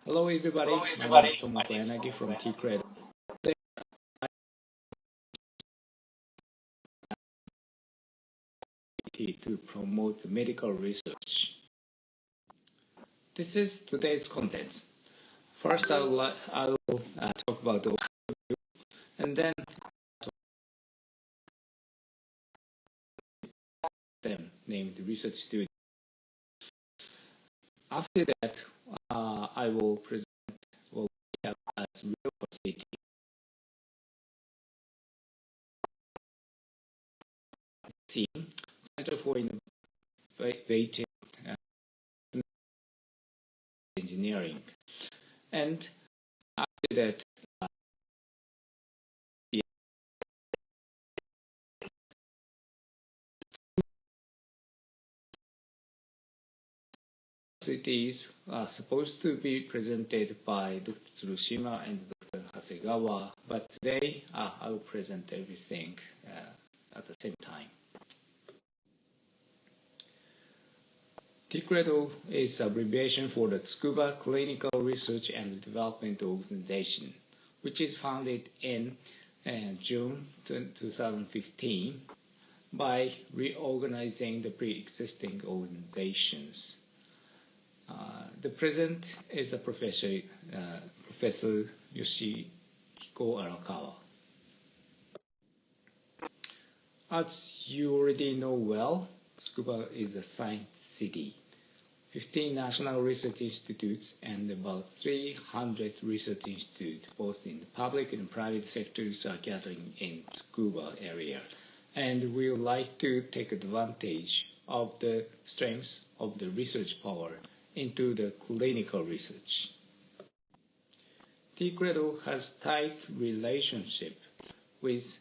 Hello everybody, my name is Tomoko Yanagi from T-Credit. To promote medical research. This is today's contents. First, I will talk about the overview, and then them named research student. After that, I will present what we have as real facility. Center for Innovative Engineering, and after that, cities are supposed to be presented by Dr. Tsurushima and Dr. Hasegawa, but today I will present everything at the same time. TCREDO is abbreviation for the Tsukuba Clinical Research and Development Organization, which is founded in June 2015 by reorganizing the pre-existing organizations. The president is a Professor Yoshihiko Arakawa. As you already know well, Tsukuba is a science city. 15 national research institutes and about 300 research institutes, both in the public and private sectors, are gathering in Tsukuba area. And we would like to take advantage of the strengths of the research power into the clinical research. TCREDO has tight relationship with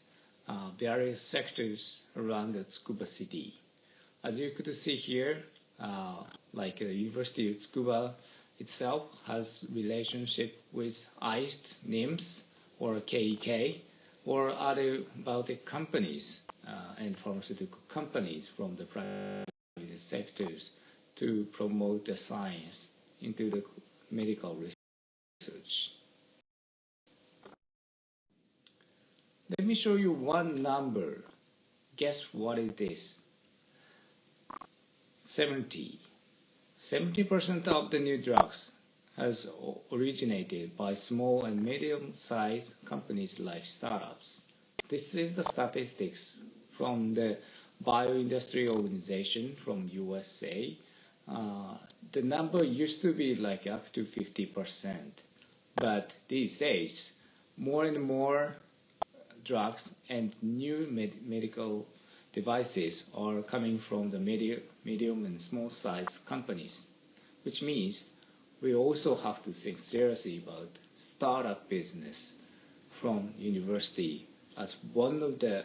various sectors around the Tsukuba city. As you could see here, like the University of Tsukuba itself has relationship with ICE, NIMS, or KEK, or other biotech companies and pharmaceutical companies from the private sectors to promote the science into the medical research. Let me show you one number. Guess what is this? 70% of the new drugs has originated by small and medium-sized companies like startups. This is the statistics from the bioindustry organization from USA. The number used to be like up to 50%, but these days, more and more drugs and new medical devices are coming from the medium and small size companies, which means we also have to think seriously about startup business from university as one of the,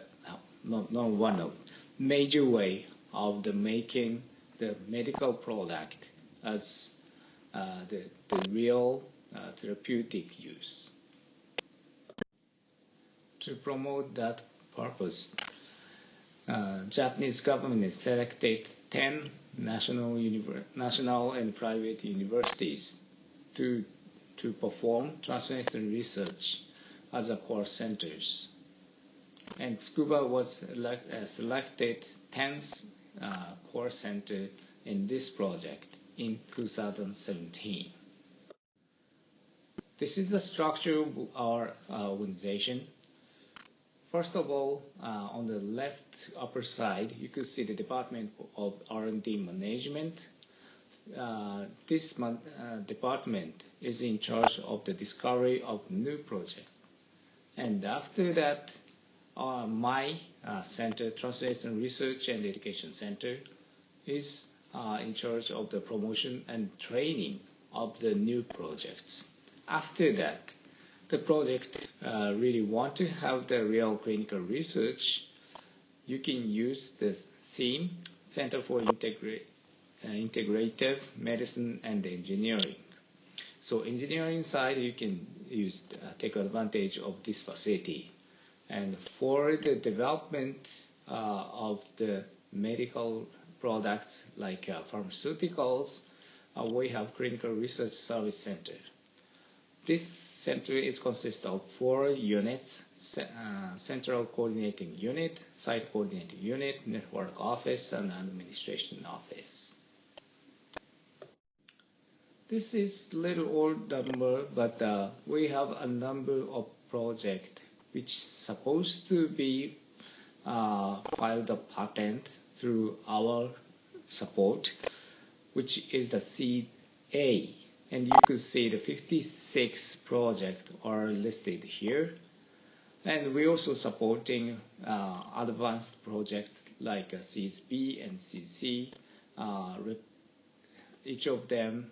not one of, major way of the making the medical product as the real therapeutic use. To promote that purpose, Japanese government has selected 10 national and private universities to perform translational research as a core centers. And Tsukuba was selected 10th core center in this project in 2017. This is the structure of our organization. First of all, on the left upper side, you could see the Department of R&D Management. This department is in charge of the discovery of new projects. And after that, my center, Translation Research and Education Center, is in charge of the promotion and training of the new projects. After that, the project really want to have the real clinical research, you can use the theme, Center for Integrative Medicine and Engineering. So engineering side, you can use take advantage of this facility. And for the development of the medical products like pharmaceuticals, we have Clinical Research Service Center. This center consists of 4 units: Central Coordinating Unit, Site Coordinating Unit, Network Office, and Administration Office. This is little old number, but we have a number of projects which supposed to be filed a patent through our support, which is the seed A. And you could see the 56 projects are listed here. And we're also supporting advanced projects like seeds B and seeds C. Each of them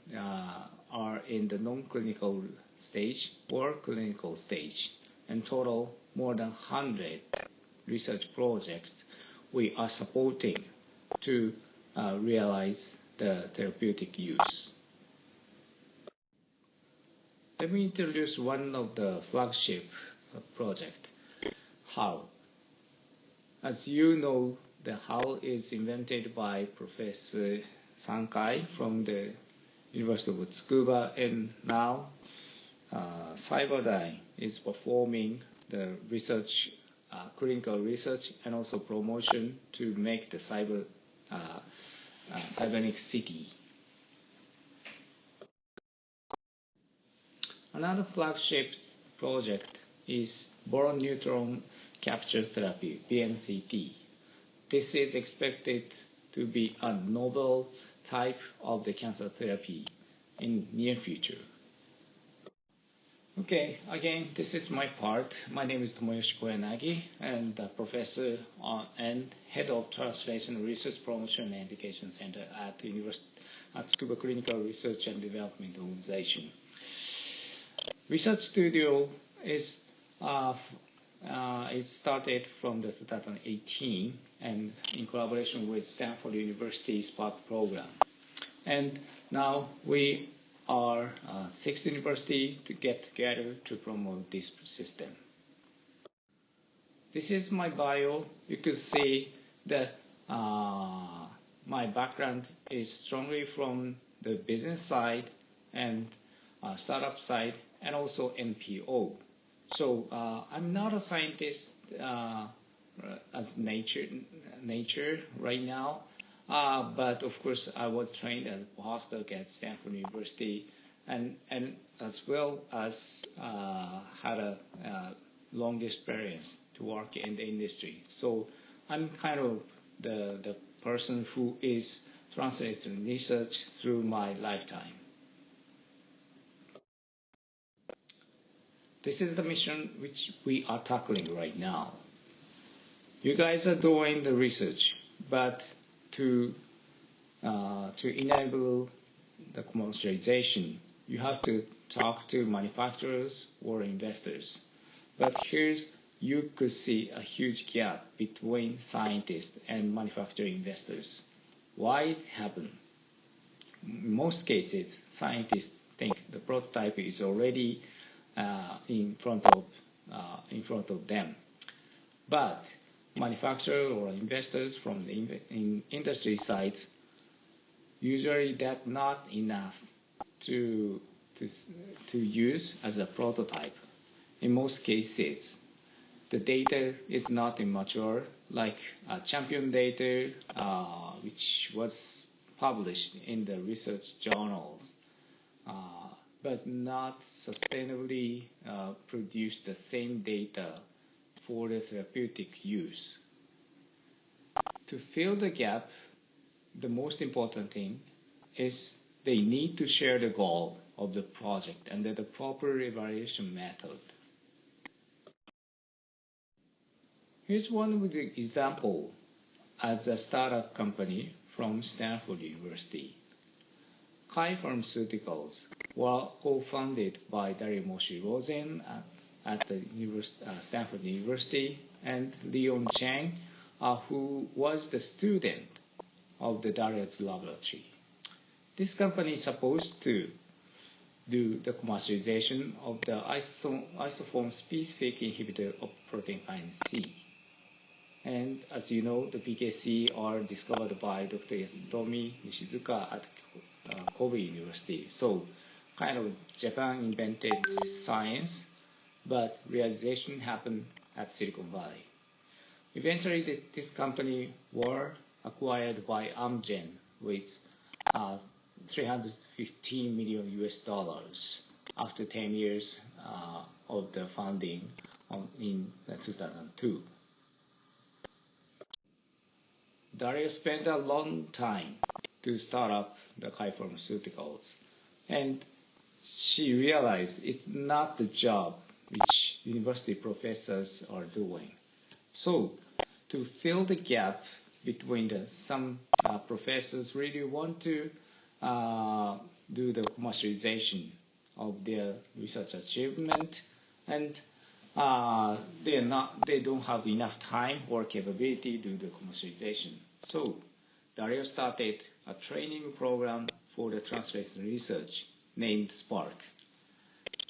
are in the non-clinical stage or clinical stage. And total more than 100 research projects we are supporting to realize the therapeutic use. Let me introduce one of the flagship project, HAL. As you know, the HAL is invented by Professor Sankai from the University of Tsukuba, and now Cyberdyne is performing the research, clinical research, and also promotion to make the cybernetic city. Another flagship project is boron neutron capture therapy, BNCT. This is expected to be a novel type of the cancer therapy in near future. Okay, again, this is my part. My name is Tomoyoshi Koyanagi, and professor and head of Translation Research Promotion and Education Center at Tsukuba Clinical Research and Development Organization. Research studio is it started from the 2018 and in collaboration with Stanford University Spark program. And now we are 6 universities to get together to promote this system. This is my bio. You could see that my background is strongly from the business side and startup side, and also NPO. So I'm not a scientist as nature right now, but of course I was trained as a postdoc at Stanford University, and as well as had a long experience to work in the industry. So I'm kind of the person who is translating research through my lifetime. This is the mission which we are tackling right now. You guys are doing the research, but to enable the commercialization, you have to talk to manufacturers or investors. But here you could see a huge gap between scientists and manufacturing investors. Why it happened? In most cases, scientists think the prototype is already in front of them, but manufacturers or investors from the industry side usually that's not enough to use as a prototype. In most cases, the data is not immature, like champion data, which was published in the research journals, but not sustainably produce the same data for the therapeutic use. To fill the gap, the most important thing is they need to share the goal of the project and the proper evaluation method. Here's one with the example as a startup company from Stanford University. Kai Pharmaceuticals were co-founded by Dario Moshe-Rosen at the Stanford University and Leon Chang, who was the student of the Dario's laboratory. This company is supposed to do the commercialization of the isoform-specific inhibitor of protein kinase C. And as you know, the PKC are discovered by Dr. Yasutomi Nishizuka at Kobe University. So kind of Japan invented science, but realization happened at Silicon Valley. Eventually, this company were acquired by Amgen with 315 million US dollars after 10 years of the funding in 2002. Dario spent a long time to start up the Kai Pharmaceuticals, and she realized it's not the job which university professors are doing. So, to fill the gap between some professors really want to do the commercialization of their research achievement, and they don't have enough time or capability to do the commercialization. So, Dario started a training program for the translation research named Spark.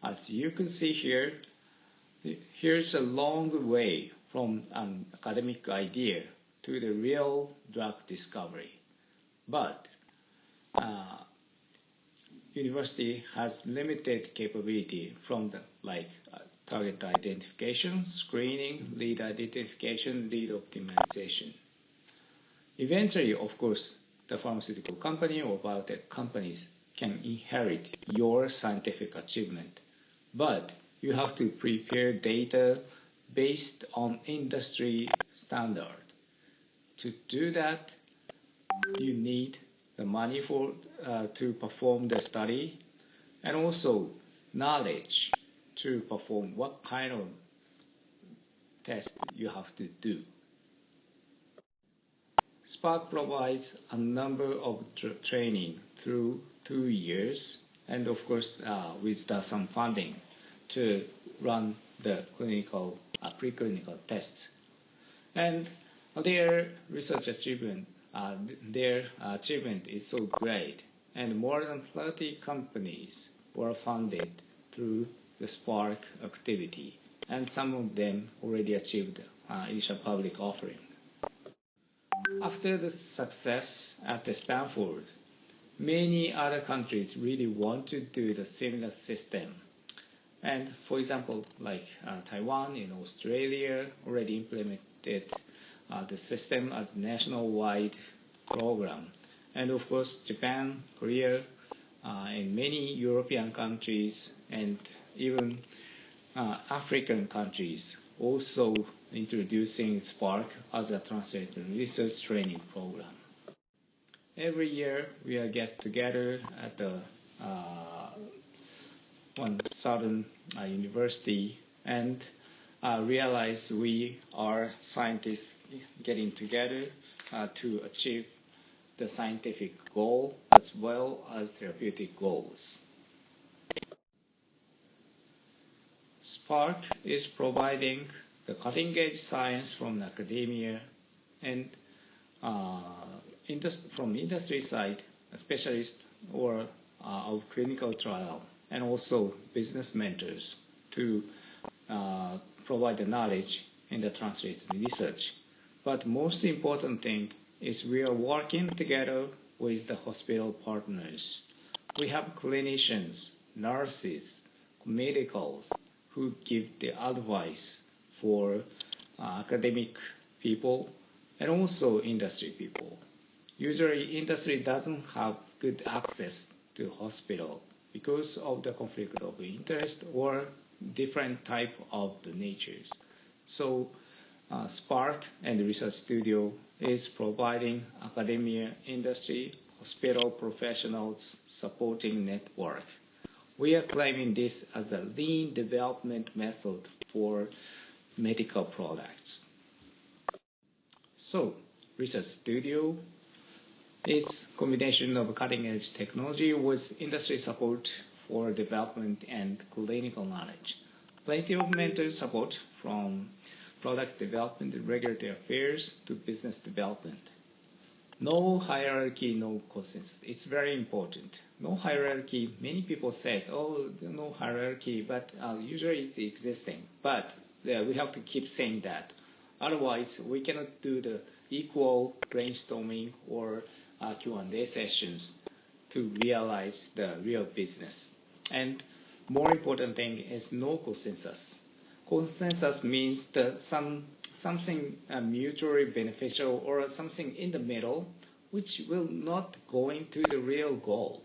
As you can see here, here's a long way from an academic idea to the real drug discovery. But university has limited capability from the target identification, screening, lead identification, lead optimization. Eventually, of course, the pharmaceutical company or biotech companies can inherit your scientific achievement, but you have to prepare data based on industry standard. To do that, you need the money to perform the study, and also knowledge to perform what kind of test you have to do. Spark provides a number of training through 2 years, and of course with some funding to run the preclinical tests. And their research achievement, is so great, and more than 30 companies were funded through the Spark activity, and some of them already achieved initial public offering. After the success at Stanford, many other countries really want to do the similar system. And for example, Taiwan and Australia already implemented the system as a national-wide program. And of course, Japan, Korea, and many European countries, and even African countries also introducing Spark as a translator research training program. Every year we get together at one southern university and realize we are scientists getting together to achieve the scientific goal as well as therapeutic goals. Spark is providing the cutting-edge science from academia and from industry side, specialists or of clinical trial, and also business mentors to provide the knowledge in the translation research. But most important thing is we are working together with the hospital partners. We have clinicians, nurses, medicals who give the advice for academic people and also industry people. Usually industry doesn't have good access to hospital because of the conflict of interest or different type of the natures. So Spark and the Research Studio is providing academia, industry, hospital professionals supporting network. We are claiming this as a lean development method for medical products. So, Research Studio is a combination of cutting-edge technology with industry support for development and clinical knowledge. Plenty of mentor support from product development and regulatory affairs to business development. No hierarchy, no consensus. It's very important. No hierarchy, many people say, no hierarchy, but usually it's existing. But we have to keep saying that. Otherwise, we cannot do the equal brainstorming or Q&A sessions to realize the real business. And more important thing is no consensus. Consensus means that something mutually beneficial or something in the middle, which will not go into the real goal.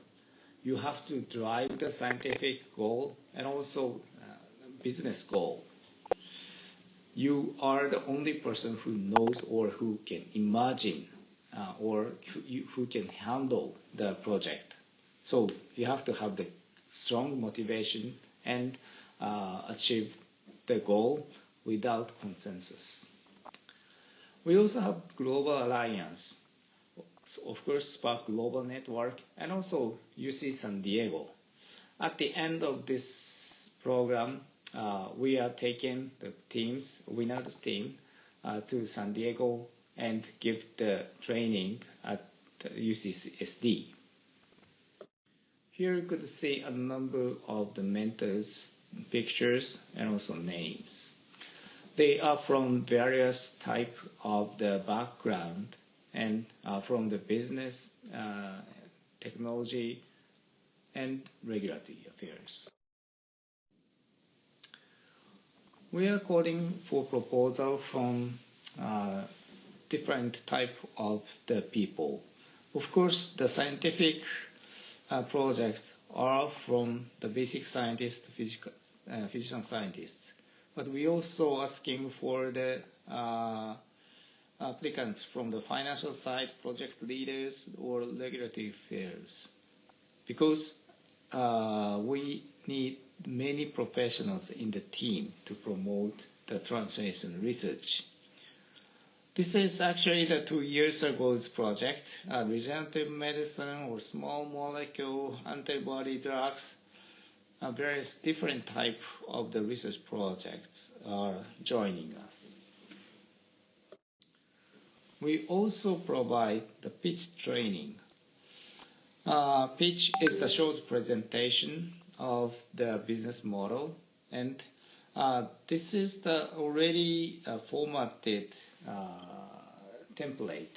You have to drive the scientific goal and also business goal. You are the only person who knows or who can imagine or who can handle the project. So you have to have the strong motivation and achieve the goal without consensus. We also have Global Alliance, so of course Spark Global Network, and also UC San Diego. At the end of this program, we are taking the teams, winners team, to San Diego and give the training at UCSD. Here you could see a number of the mentors, pictures, and also names. They are from various type of the background and from the business, technology, and regulatory affairs. We are calling for proposal from different type of the people. Of course, the scientific projects are from the basic scientists, physician scientists. But we also asking for the applicants from the financial side, project leaders, or regulatory affairs, because we need many professionals in the team to promote the translation research. This is actually the 2 years ago's project. Regenerative medicine or small molecule antibody drugs, various different type of the research projects are joining us. We also provide the pitch training. Pitch is the short presentation of the business model, and this is the already formatted template,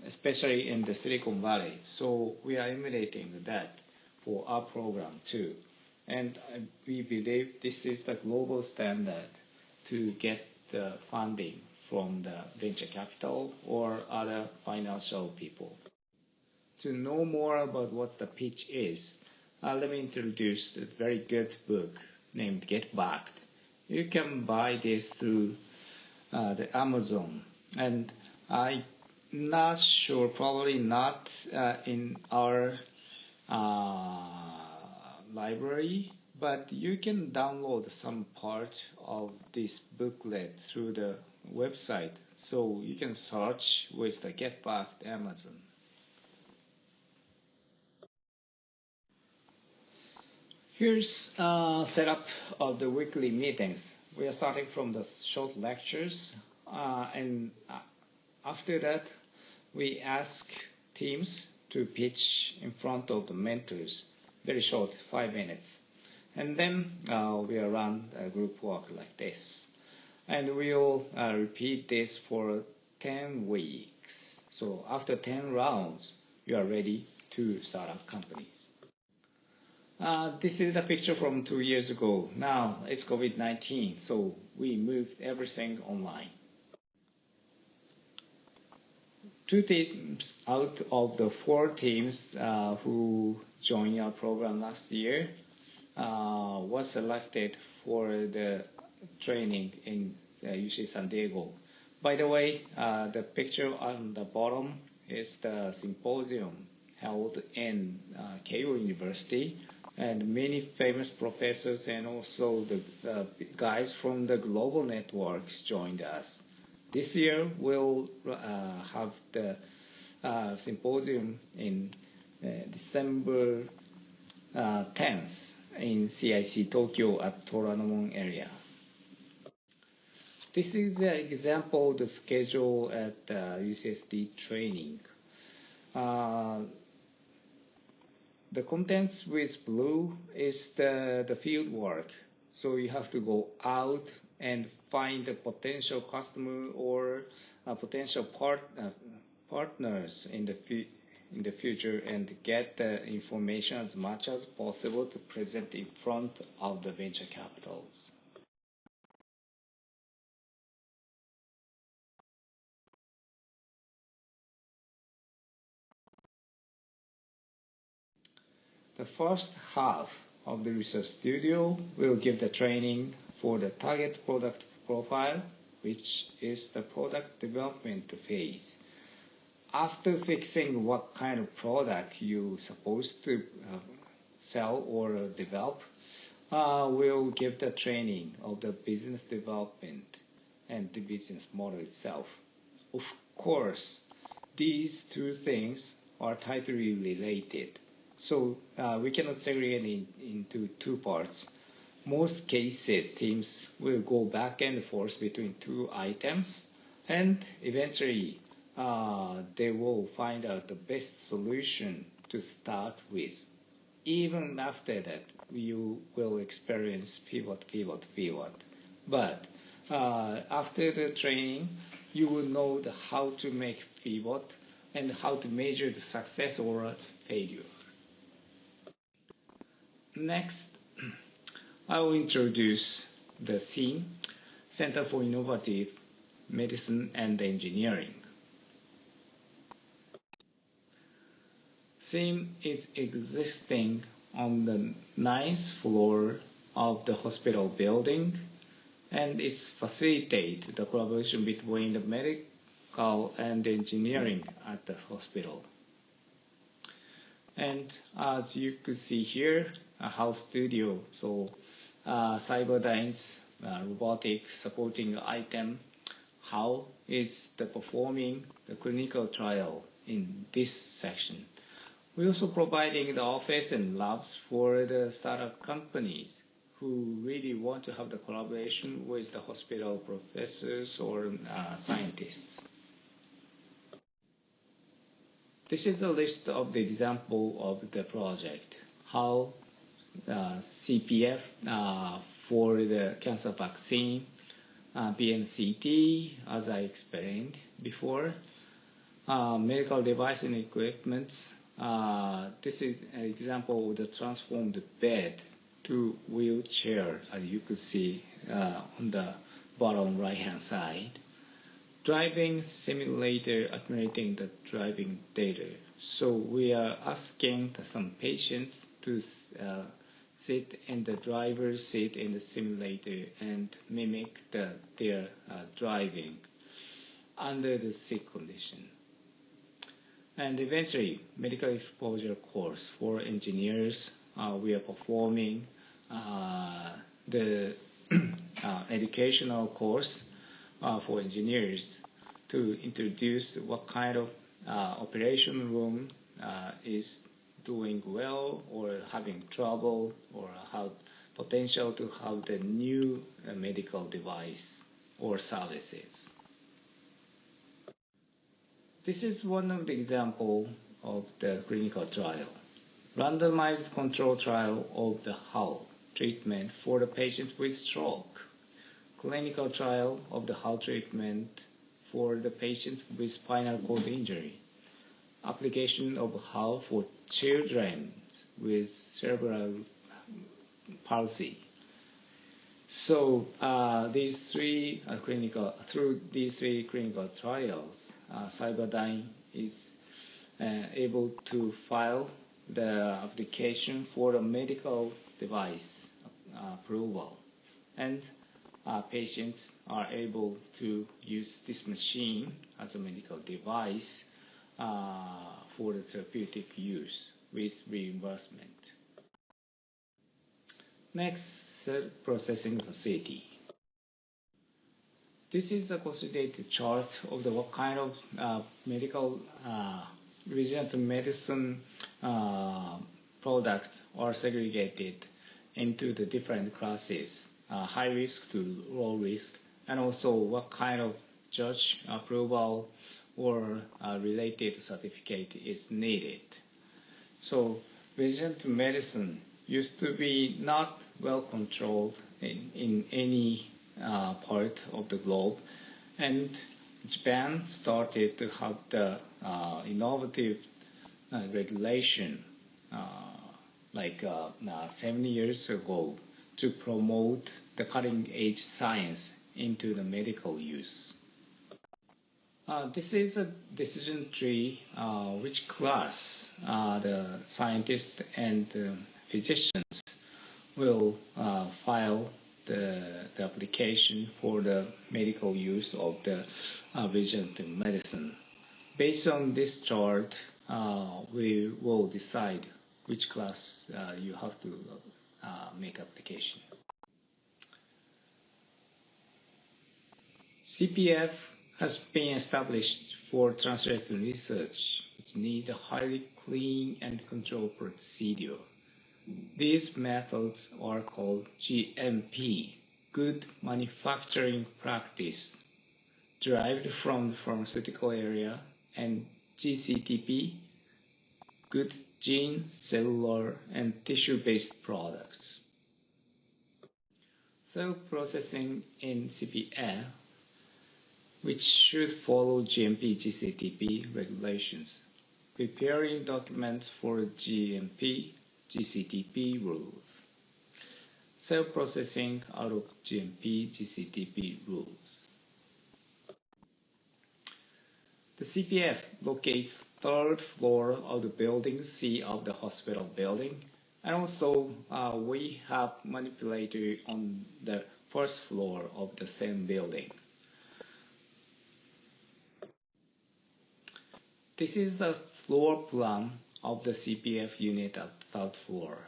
especially in the Silicon Valley. So we are emulating that for our program too. And we believe this is the global standard to get the funding from the venture capital or other financial people. To know more about what the pitch is, let me introduce a very good book named Get Backed. You can buy this through the Amazon, and I'm not sure, probably not in our library, but you can download some part of this booklet through the website. So you can search with the Get Backed Amazon. Here's a setup of the weekly meetings. We are starting from the short lectures, and after that, we ask teams to pitch in front of the mentors, very short, 5 minutes. And then we run a group work like this. And we'll repeat this for 10 weeks. So after 10 rounds, you are ready to start up companies. This is the picture from 2 years ago. Now it's COVID-19, so we moved everything online. 2 teams out of the 4 teams who joined our program last year was selected for the training in UC San Diego. By the way, the picture on the bottom is the symposium held in Keio University, and many famous professors and also the guys from the global networks joined us. This year we'll have the symposium in December 10th in CIC Tokyo at Toranomon area. This is the example of the schedule at UCSD training. The contents with blue is the field work. So you have to go out and find a potential customer or potential partners in the in the future and get the information as much as possible to present in front of the venture capitals. The first half of the research studio will give the training for the target product profile, which is the product development phase. After fixing what kind of product you're supposed to sell or develop, we'll give the training of the business development and the business model itself. Of course, these two things are tightly related. So we cannot segregate into two parts. Most cases, teams will go back and forth between two items, and eventually they will find out the best solution to start with. Even after that, you will experience pivot. But after the training, you will know how to make pivot and how to measure the success or failure. Next, I will introduce the CIM, Center for Innovative Medicine and Engineering. CIM is existing on the 9th floor of the hospital building, and it facilitates the collaboration between the medical and engineering at the hospital. And as you could see here, a house studio, so Cyberdyne's robotic supporting item, how is the performing the clinical trial in this section. We're also providing the office and labs for the startup companies who really want to have the collaboration with the hospital professors or scientists. This is the list of the example of the project, how CPF for the cancer vaccine, BNCT, as I explained before, medical device and equipment. This is an example of the transformed bed to wheelchair, as you could see on the bottom right-hand side. Driving simulator accumulating the driving data. So we are asking some patients to sit in the driver's seat in the simulator and mimic their driving under the sick condition. And eventually, medical exposure course for engineers. We are performing the educational course for engineers to introduce what kind of operation room is doing well or having trouble or have potential to have the new medical device or services. This is one of the examples of the clinical trial. Randomized control trial of the HAL treatment for the patient with stroke. Clinical trial of the HAL treatment for the patient with spinal cord injury. Application of HAL for children with cerebral palsy. So through these three clinical trials, Cyberdyne is able to file the application for a medical device approval, and patients are able to use this machine as a medical device for the therapeutic use with reimbursement. Next, cell processing facility. This is a consolidated chart of what kind of medical regenerative medicine products are segregated into the different classes, high risk to low risk, and also what kind of judge approval or related certificate is needed. So regenerative medicine used to be not well controlled in any part of the globe, and Japan started to have the innovative regulation like 70 years ago to promote the cutting-edge science into the medical use. This is a decision tree which class the scientists and physicians will file the application for the medical use of the regenerative medicine. Based on this chart, we will decide which class you have to make application. CPF has been established for translational research, which need a highly clean and controlled procedure. These methods are called GMP, Good Manufacturing Practice, derived from the pharmaceutical area, and GCTP, Good Gene, Cellular, and Tissue-Based Products. Cell processing in CPF, which should follow GMP GCTP regulations, preparing documents for GMP GCTP rules. Cell processing out of GMP GCTP rules. The CPF locates third floor of the building C of the hospital building, and also we have manipulator on the first floor of the same building. This is the floor plan of the CPF unit at third floor.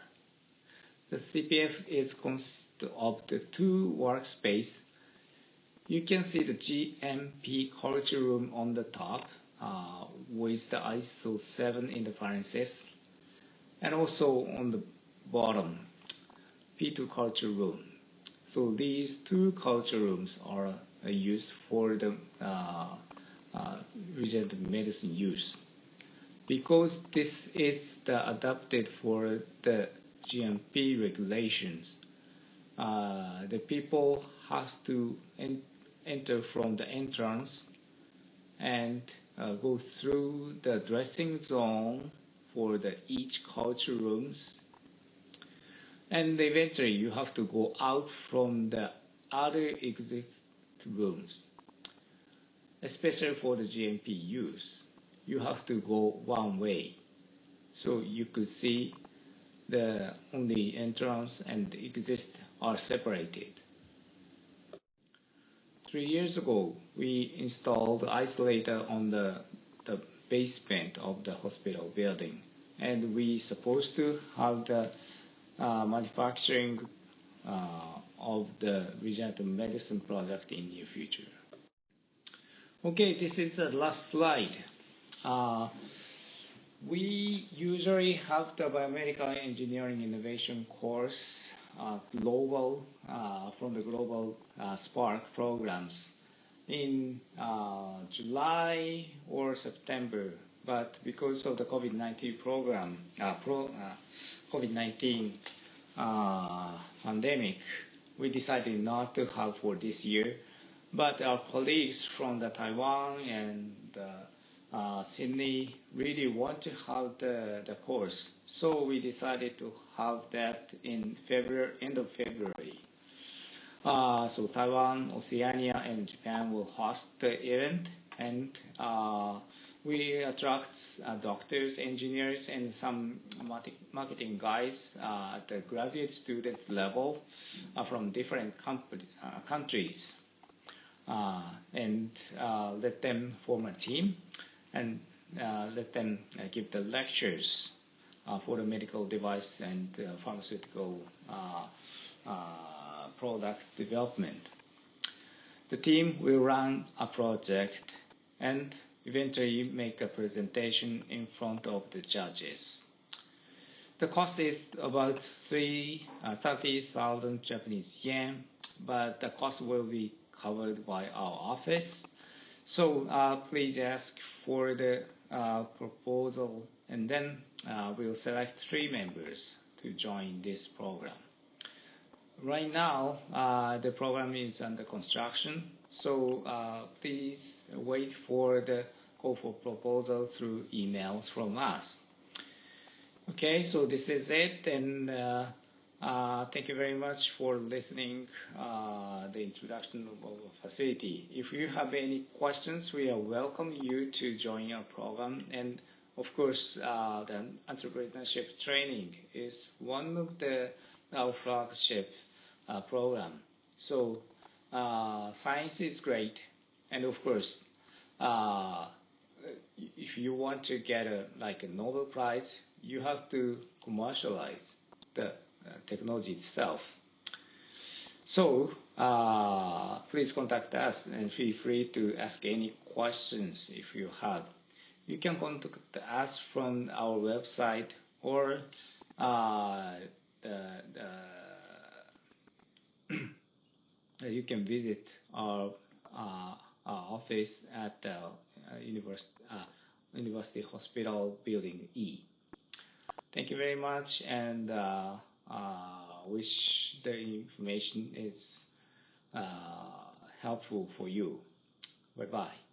The CPF is consisted of the two workspaces. You can see the GMP culture room on the top with the ISO 7 in the parentheses, and also on the bottom, P2 culture room. So these two culture rooms are used for the regenerative medicine use. Because this is adapted for the GMP regulations, the people have to enter from the entrance and go through the dressing zone for each culture rooms, and eventually you have to go out from the other exit rooms. Especially for the GMP use, you have to go one way. So you could see the only entrance and exit are separated. 3 years ago, we installed isolator on the basement of the hospital building, and we supposed to have the manufacturing of the regenerative medicine product in near future. Okay, this is the last slide. We usually have the biomedical engineering innovation course global from the global Spark programs in July or September, but because of the COVID-19 program, COVID-19 pandemic, we decided not to have for this year. But our colleagues from the Taiwan and Sydney really want to have the course, so we decided to have that in February, end of February. So Taiwan, Oceania, and Japan will host the event, and we attract doctors, engineers, and some marketing guys at the graduate student level from different countries. And let them form a team and let them give the lectures for the medical device and pharmaceutical product development. The team will run a project and eventually make a presentation in front of the judges. The cost is about 30,000 Japanese yen, but the cost will be covered by our office. So please ask for the proposal, and then we'll select 3 members to join this program. Right now, the program is under construction, so please wait for the call for proposal through emails from us. Okay, so this is it, and thank you very much for listening the introduction of our facility. If you have any questions, we welcome you to join our program. And of course, the entrepreneurship training is one of our flagship program. So science is great, and of course, uh, if you want to get a Nobel Prize, you have to commercialize the technology itself. So please contact us and feel free to ask any questions if you have. You can contact us from our website or you can visit our office at University Hospital Building E. Thank you very much, and wish the information is helpful for you. Bye bye.